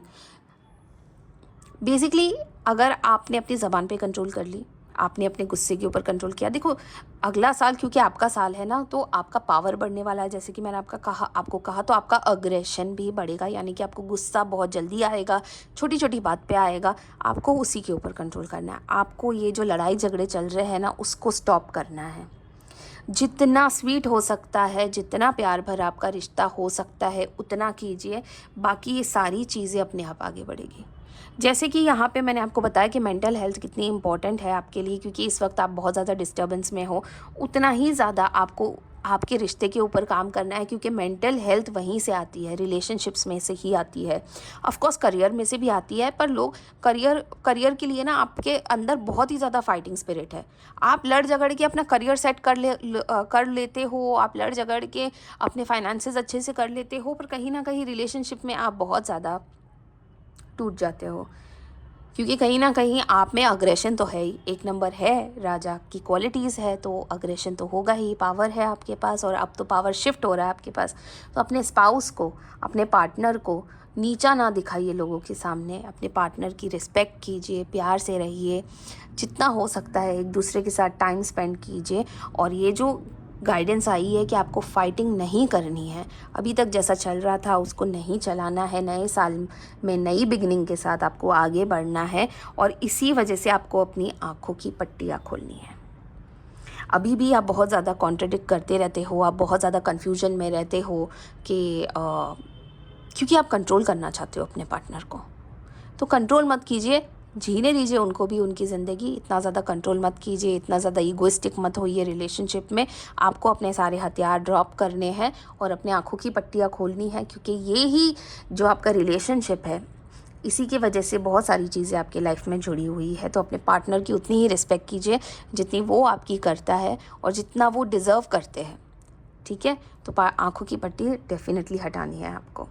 बेसिकली अगर आपने अपनी ज़बान पे कंट्रोल कर ली, आपने अपने गुस्से के ऊपर कंट्रोल किया, देखो अगला साल क्योंकि आपका साल है ना, तो आपका पावर बढ़ने वाला है। जैसे कि मैंने आपको कहा तो आपका अग्रेशन भी बढ़ेगा, यानी कि आपको गुस्सा बहुत जल्दी आएगा, छोटी छोटी बात पे आएगा। आपको उसी के ऊपर कंट्रोल करना है। आपको ये जो लड़ाई झगड़े चल रहे हैं ना, उसको स्टॉप करना है। जितना स्वीट हो सकता है, जितना प्यार भरा आपका रिश्ता हो सकता है, उतना कीजिए। बाकी ये सारी चीज़ें अपने आप आगे बढ़ेगी। जैसे कि यहाँ पे मैंने आपको बताया कि मेंटल हेल्थ कितनी इम्पॉर्टेंट है आपके लिए, क्योंकि इस वक्त आप बहुत ज़्यादा डिस्टर्बेंस में हो, उतना ही ज़्यादा आपको आपके रिश्ते के ऊपर काम करना है, क्योंकि मेंटल हेल्थ वहीं से आती है, रिलेशनशिप्स में से ही आती है। ऑफ कोर्स करियर में से भी आती है, पर लोग करियर के लिए ना, आपके अंदर बहुत ही ज़्यादा फाइटिंग स्पिरिट है। आप लड़ झगड़ के अपना करियर सेट कर लेते हो, आप लड़ झगड़ के अपने फाइनेंसेस अच्छे से कर लेते हो, पर कहीं ना कहीं रिलेशनशिप में आप बहुत ज़्यादा टूट जाते हो, क्योंकि कहीं ना कहीं आप में अग्रेशन तो है ही। 1 नंबर है, राजा की क्वालिटीज़ है, तो अग्रेशन तो होगा ही, पावर है आपके पास, और अब तो पावर शिफ्ट हो रहा है आपके पास। तो अपने स्पाउस को, अपने पार्टनर को नीचा ना दिखाइए लोगों के सामने। अपने पार्टनर की रिस्पेक्ट कीजिए, प्यार से रहिए, जितना हो सकता है एक दूसरे के साथ टाइम स्पेंड कीजिए। और ये जो गाइडेंस आई है कि आपको फाइटिंग नहीं करनी है, अभी तक जैसा चल रहा था उसको नहीं चलाना है, नए साल में नई बिगनिंग के साथ आपको आगे बढ़ना है, और इसी वजह से आपको अपनी आँखों की पट्टियाँ खोलनी है। अभी भी आप बहुत ज़्यादा कॉन्ट्रडिक्ट करते रहते हो, आप बहुत ज़्यादा कन्फ्यूजन में रहते हो कि क्योंकि आप कंट्रोल करना चाहते हो अपने पार्टनर को। तो कंट्रोल मत कीजिए, जीने दीजिए उनको भी उनकी ज़िंदगी। इतना ज़्यादा कंट्रोल मत कीजिए, इतना ज़्यादा ईगोइस्टिक मत होइए रिलेशनशिप में। आपको अपने सारे हथियार ड्रॉप करने हैं और अपने आँखों की पट्टियाँ खोलनी है, क्योंकि ये ही जो आपका रिलेशनशिप है, इसी की वजह से बहुत सारी चीज़ें आपके लाइफ में जुड़ी हुई है। तो अपने पार्टनर की उतनी ही रिस्पेक्ट कीजिए जितनी वो आपकी करता है और जितना वो डिज़र्व करते हैं, ठीक है। तो आँखों की पट्टी डेफिनेटली हटानी है आपको।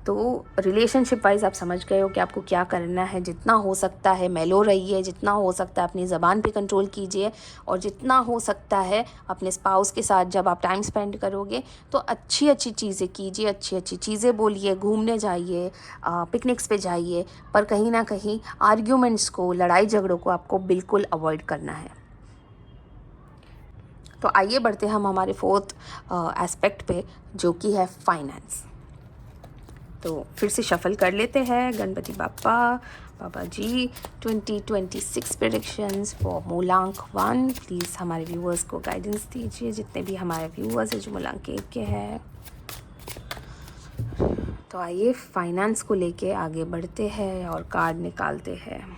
तो रिलेशनशिप वाइज आप समझ गए हो कि आपको क्या करना है। जितना हो सकता है मेलो रहिए, जितना हो सकता है अपनी ज़बान पे कंट्रोल कीजिए, और जितना हो सकता है अपने स्पाउस के साथ जब आप टाइम स्पेंड करोगे तो अच्छी अच्छी चीज़ें कीजिए, अच्छी अच्छी चीज़ें बोलिए, घूमने जाइए, पिकनिक्स पे जाइए, पर कहीं ना कहीं आर्ग्यूमेंट्स को, लड़ाई झगड़ों को आपको बिल्कुल अवॉइड करना है। तो आइए बढ़ते हम हमारे 4th एस्पेक्ट पे, जो कि है फाइनेंस। तो फिर से शफल कर लेते हैं। गणपति बापा बाबा जी 2026 प्रेडिक्शंस फॉर मूलांक 1। प्लीज़ हमारे व्यूअर्स को गाइडेंस दीजिए, जितने भी हमारे व्यूअर्स हैं जो मूलांक 1 के हैं। तो आइए फाइनेंस को लेके आगे बढ़ते हैं और कार्ड निकालते हैं।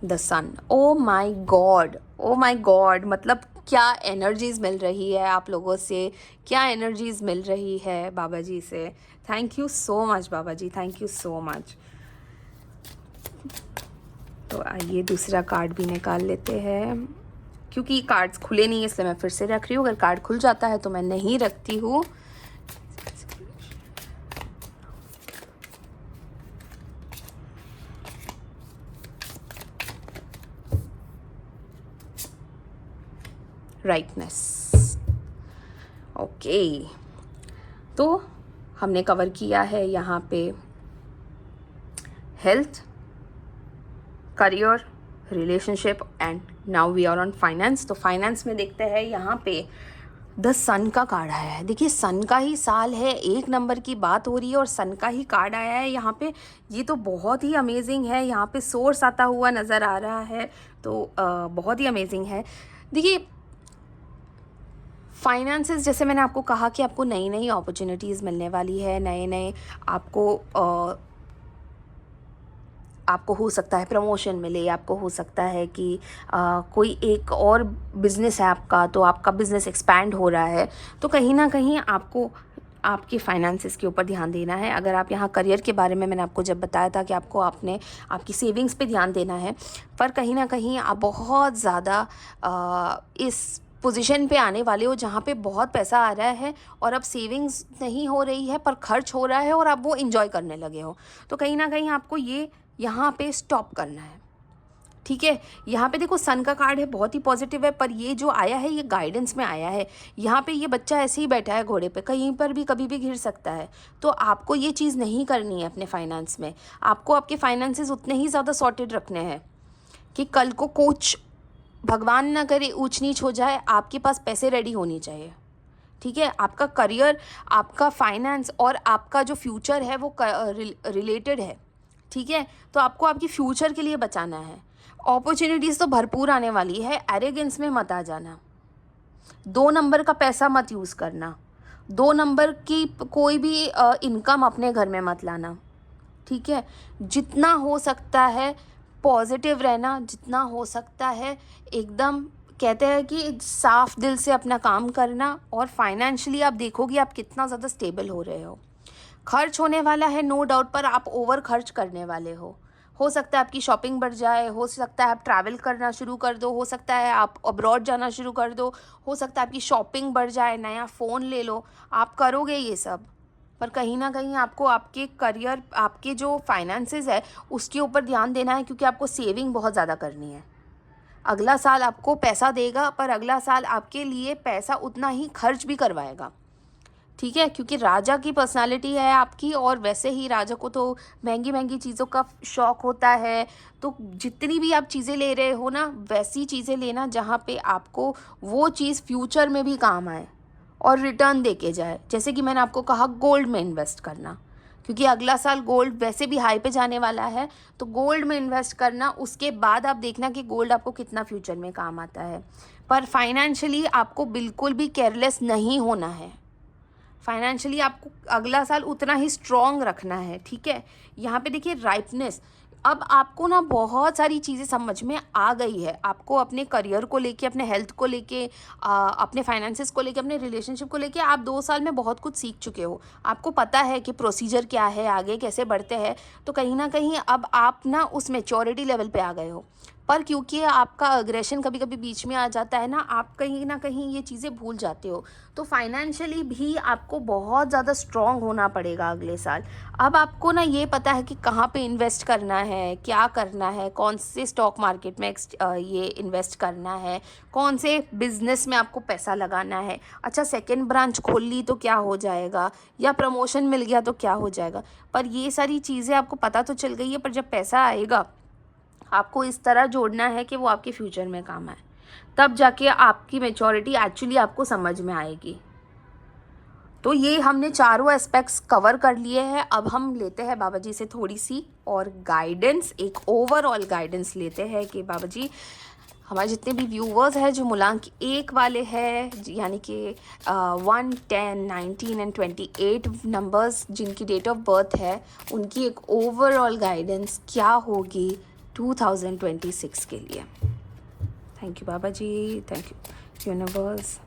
The sun. Oh my god, oh my god, मतलब क्या एनर्जीज़ मिल रही है आप लोगों से, क्या एनर्जीज़ मिल रही है बाबा जी से। Thank you so much Baba ji, thank you so much. तो आइए दूसरा कार्ड भी निकाल लेते हैं। क्योंकि कार्ड्स खुले नहीं है इसलिए मैं फिर से रख रही हूँ। अगर कार्ड खुल जाता है तो मैं नहीं रखती हूँ। राइटनेस। ओके, तो हमने कवर किया है यहाँ पे health, career, relationship and now we are on finance. तो फाइनेंस में देखते हैं यहाँ पे द सन का कार्ड आया है। देखिए सन का ही साल है, 1 नंबर की बात हो रही है और सन का ही कार्ड आया है यहाँ पे। ये तो बहुत ही अमेजिंग है। यहाँ पे सोर्स आता हुआ नज़र आ रहा है, तो बहुत ही अमेजिंग है। देखिए फाइनेंसेस, जैसे मैंने आपको कहा कि आपको नई नई अपॉर्चुनिटीज़ मिलने वाली है, नए नए आपको हो सकता है प्रमोशन मिले, आपको हो सकता है कि कोई एक और बिज़नेस है आपका, तो आपका बिज़नेस एक्सपैंड हो रहा है। तो कहीं ना कहीं आपको आपके फाइनेंसेस के ऊपर ध्यान देना है। अगर आप यहाँ करियर के बारे में मैंने आपको जब बताया था कि आपको आपकी सेविंग्स पे ध्यान देना है, पर कहीं ना कहीं आप बहुत ज़्यादा इस पोजीशन पे आने वाले हो जहाँ पे बहुत पैसा आ रहा है और अब सेविंग्स नहीं हो रही है पर खर्च हो रहा है और आप वो इंजॉय करने लगे हो। तो कहीं ना कहीं आपको ये यहाँ पे स्टॉप करना है, ठीक है। यहाँ पे देखो सन का कार्ड है, बहुत ही पॉजिटिव है, पर ये जो आया है ये गाइडेंस में आया है। यहाँ पे ये बच्चा ऐसे ही बैठा है घोड़े पे, कहीं पर भी कभी भी गिर सकता है। तो आपको ये चीज़ नहीं करनी है अपने फाइनेंस में। आपको आपके फाइनेंसेस उतने ही ज़्यादा सॉर्टेड रखने हैं कि कल को कुछ भगवान ना करे ऊंच नीच हो जाए, आपके पास पैसे रेडी होनी चाहिए, ठीक है। आपका करियर, आपका फाइनेंस और आपका जो फ्यूचर है वो रिलेटेड है, ठीक है। तो आपको आपकी फ्यूचर के लिए बचाना है। अपॉर्चुनिटीज़ तो भरपूर आने वाली है, एरोगेंस में मत आ जाना। 2 नंबर का पैसा मत यूज़ करना, 2 नंबर की कोई भी इनकम अपने घर में मत लाना, ठीक है। जितना हो सकता है पॉजिटिव रहना, जितना हो सकता है एकदम कहते हैं कि साफ दिल से अपना काम करना। और फाइनेंशियली आप देखोगे आप कितना ज़्यादा स्टेबल हो रहे हो। खर्च होने वाला है नो डाउट, पर आप ओवर खर्च करने वाले हो सकता है आपकी शॉपिंग बढ़ जाए, हो सकता है आप ट्रैवल करना शुरू कर दो, हो सकता है आप अब्रॉड जाना शुरू कर दो, हो सकता है आपकी शॉपिंग बढ़ जाए, नया फ़ोन ले लो, आप करोगे ये सब। पर कहीं ना कहीं आपको आपके करियर, आपके जो फाइनेंसेस है उसके ऊपर ध्यान देना है, क्योंकि आपको सेविंग बहुत ज़्यादा करनी है। अगला साल आपको पैसा देगा, पर अगला साल आपके लिए पैसा उतना ही खर्च भी करवाएगा, ठीक है। क्योंकि राजा की पर्सनालिटी है आपकी, और वैसे ही राजा को तो महंगी महंगी चीज़ों का शौक़ होता है। तो जितनी भी आप चीज़ें ले रहे हो ना, वैसी चीज़ें लेना जहाँ पे आपको वो चीज़ फ्यूचर में भी काम आए और रिटर्न दे के जाए। जैसे कि मैंने आपको कहा गोल्ड में इन्वेस्ट करना, क्योंकि अगला साल गोल्ड वैसे भी हाई पे जाने वाला है। तो गोल्ड में इन्वेस्ट करना, उसके बाद आप देखना कि गोल्ड आपको कितना फ्यूचर में काम आता है। पर फाइनेंशियली आपको बिल्कुल भी केयरलेस नहीं होना है। फाइनेंशियली आपको अगला साल उतना ही स्ट्रॉन्ग रखना है, ठीक है। यहाँ पे देखिए राइटनेस, अब आपको ना बहुत सारी चीज़ें समझ में आ गई है। आपको अपने करियर को लेके, अपने हेल्थ को लेके, अपने फाइनेंसेस को लेके, अपने रिलेशनशिप को लेके आप 2 साल में बहुत कुछ सीख चुके हो। आपको पता है कि प्रोसीजर क्या है, आगे कैसे बढ़ते हैं। तो कहीं ना कहीं अब आप ना उस मैच्योरिटी लेवल पे आ गए हो। पर क्योंकि आपका अग्रेशन कभी कभी बीच में आ जाता है ना, आप कहीं ना कहीं ये चीज़ें भूल जाते हो। तो फाइनेंशियली भी आपको बहुत ज़्यादा स्ट्रॉन्ग होना पड़ेगा अगले साल। अब आपको ना ये पता है कि कहाँ पे इन्वेस्ट करना है, क्या करना है, कौन से स्टॉक मार्केट में ये इन्वेस्ट करना है, कौन से बिजनेस में आपको पैसा लगाना है। अच्छा, सेकंड ब्रांच खोल ली तो क्या हो जाएगा, या प्रमोशन मिल गया तो क्या हो जाएगा। पर ये सारी चीज़ें आपको पता तो चल गई है, पर जब पैसा आएगा आपको इस तरह जोड़ना है कि वो आपके फ्यूचर में काम आए। तब जाके आपकी मैच्योरिटी एक्चुअली आपको समझ में आएगी। तो ये हमने चारों एस्पेक्ट्स कवर कर लिए हैं। अब हम लेते हैं बाबा जी से थोड़ी सी और गाइडेंस, एक ओवरऑल गाइडेंस लेते हैं कि बाबा जी हमारे जितने भी व्यूवर्स हैं जो मूलांक 1 वाले हैं, यानी कि 1, 10, 19 एंड 28 नंबर्स जिनकी डेट ऑफ बर्थ है, उनकी एक ओवरऑल गाइडेंस क्या होगी 2026 के लिए। Thank you Baba ji, thank you universe.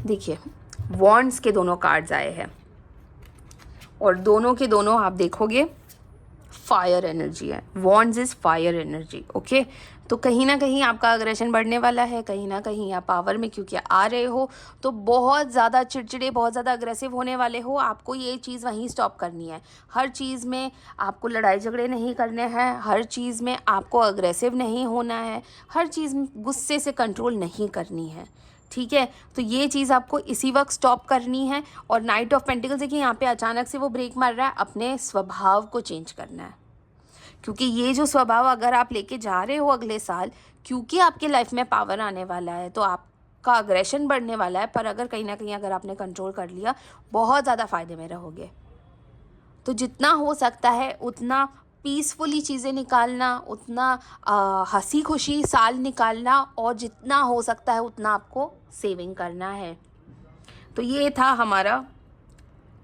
देखिए वॉन्ड्स के दोनों कार्ड्स आए हैं और दोनों के दोनों आप देखोगे फायर एनर्जी है। Wands is fire energy, okay. तो कहीं ना कहीं आपका अग्रेशन बढ़ने वाला है, कहीं ना कहीं आप पावर में क्योंकि आ रहे हो तो बहुत ज़्यादा चिड़चिड़े, बहुत ज़्यादा अग्रेसिव होने वाले हो। आपको ये चीज़ वहीं स्टॉप करनी है। हर चीज़ में आपको लड़ाई झगड़े नहीं करने हैं, हर चीज़ में आपको अग्रेसिव नहीं होना है, हर चीज़ में गुस्से से कंट्रोल नहीं करनी है, ठीक है। तो ये चीज़ आपको इसी वक्त स्टॉप करनी है। और नाइट ऑफ पेंटिकल्स देखिए यहाँ पे अचानक से वो ब्रेक मार रहा है, अपने स्वभाव को चेंज करना है। क्योंकि ये जो स्वभाव अगर आप लेके जा रहे हो अगले साल, क्योंकि आपके लाइफ में पावर आने वाला है तो आपका अग्रेशन बढ़ने वाला है, पर अगर कहीं ना कहीं अगर आपने कंट्रोल कर लिया बहुत ज़्यादा फ़ायदे में रहोगे। तो जितना हो सकता है उतना पीसफुली चीज़ें निकालना, उतना हंसी खुशी साल निकालना, और जितना हो सकता है उतना आपको सेविंग करना है। तो ये था हमारा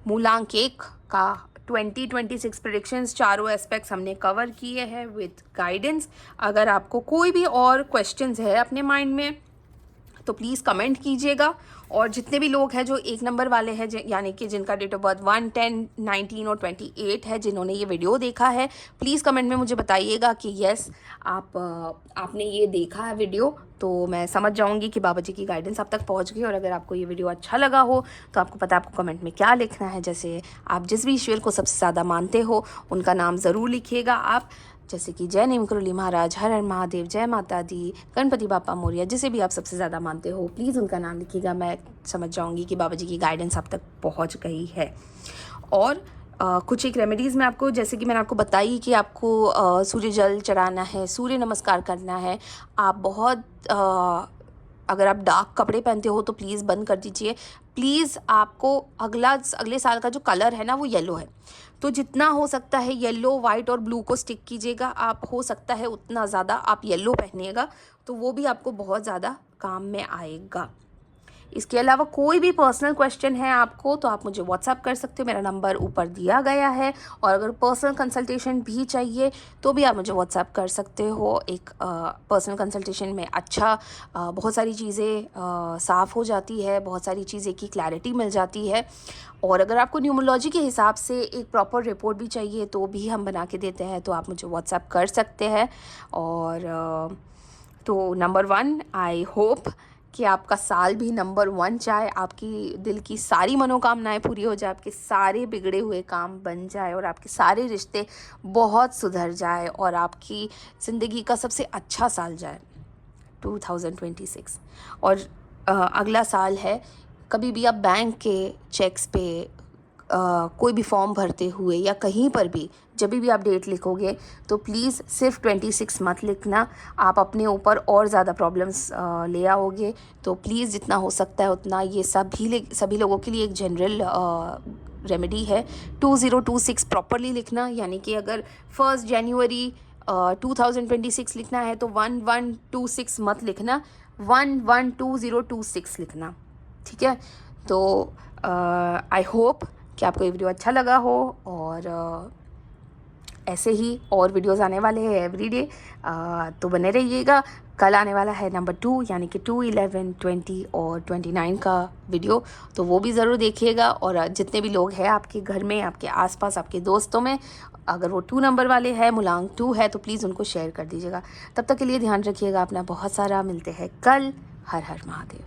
मूलांक 1 का 2026 प्रेडिक्शंस। चारों एस्पेक्ट्स हमने कवर किए हैं विथ गाइडेंस। अगर आपको कोई भी और क्वेश्चंस है अपने माइंड में तो प्लीज़ कमेंट कीजिएगा। और जितने भी लोग हैं जो 1 नंबर वाले हैं, यानी कि जिनका डेट ऑफ बर्थ 1, 10, 19 और 28 है, जिन्होंने ये वीडियो देखा है, प्लीज़ कमेंट में मुझे बताइएगा कि यस आपने ये देखा है वीडियो, तो मैं समझ जाऊंगी कि बाबा जी की गाइडेंस आप तक पहुंच गई। और अगर आपको ये वीडियो अच्छा लगा हो तो आपको पता है आपको कमेंट में क्या लिखना है। जैसे आप जिस भी ईश्वर को सबसे ज़्यादा मानते हो उनका नाम ज़रूर लिखिएगा आप, जैसे कि जय नीम करोली महाराज, हर हर महादेव, जय माता दी, गणपति बापा मोरिया, जिसे भी आप सबसे ज़्यादा मानते हो प्लीज़ उनका नाम लिखिएगा। मैं समझ जाऊंगी कि बाबा जी की गाइडेंस आप तक पहुंच गई है। और कुछ एक रेमेडीज़ में आपको, जैसे कि मैंने आपको बताई कि आपको सूर्य जल चढ़ाना है, सूर्य नमस्कार करना है। आप बहुत अगर आप डार्क कपड़े पहनते हो तो प्लीज़ बंद कर दीजिए। प्लीज़ आपको अगले साल का जो कलर है ना वो येलो है, तो जितना हो सकता है येलो, वाइट और ब्लू को स्टिक कीजिएगा। आप हो सकता है उतना ज़्यादा आप येलो पहनिएगा, तो वो भी आपको बहुत ज़्यादा काम में आएगा। इसके अलावा कोई भी पर्सनल क्वेश्चन है आपको तो आप मुझे व्हाट्सअप कर सकते हो, मेरा नंबर ऊपर दिया गया है। और अगर पर्सनल कंसल्टेशन भी चाहिए तो भी आप मुझे व्हाट्सअप कर सकते हो। एक पर्सनल कंसल्टेशन में बहुत सारी चीज़ें साफ़ हो जाती है, बहुत सारी चीज़ें की क्लैरिटी मिल जाती है। और अगर आपको न्यूमरोलॉजी के हिसाब से एक प्रॉपर रिपोर्ट भी चाहिए तो भी हम बना के देते हैं, तो आप मुझे व्हाट्सअप कर सकते हैं। और तो नंबर 1, आई होप कि आपका साल भी नंबर 1 जाए, आपकी दिल की सारी मनोकामनाएं पूरी हो जाए, आपके सारे बिगड़े हुए काम बन जाए और आपके सारे रिश्ते बहुत सुधर जाए और आपकी ज़िंदगी का सबसे अच्छा साल जाए 2026। और अगला साल है, कभी भी आप बैंक के चेक्स पे कोई भी फॉर्म भरते हुए या कहीं पर भी जब भी आप डेट लिखोगे तो प्लीज़ सिर्फ 26 मत लिखना, आप अपने ऊपर और ज़्यादा प्रॉब्लम्स ले आओगे। तो प्लीज़ जितना हो सकता है उतना, ये सभी लोगों के लिए एक जनरल रेमेडी है। 2026 प्रॉपरली लिखना, यानी कि अगर 1 जनवरी 2026 लिखना है तो 1126 मत लिखना, 112026 लिखना, ठीक है। तो आई होप कि आपको ये वीडियो अच्छा लगा हो। और ऐसे ही और वीडियोस आने वाले हैं एवरीडे, तो बने रहिएगा। कल आने वाला है नंबर 2, यानी कि 2, 11, 20 और 29 का वीडियो, तो वो भी ज़रूर देखिएगा। और जितने भी लोग हैं आपके घर में, आपके आसपास, आपके दोस्तों में, अगर वो 2 नंबर वाले हैं, मूलांक 2 है, तो प्लीज़ उनको शेयर कर दीजिएगा। तब तक के लिए ध्यान रखिएगा अपना बहुत सारा। मिलते हैं कल। हर हर महादेव।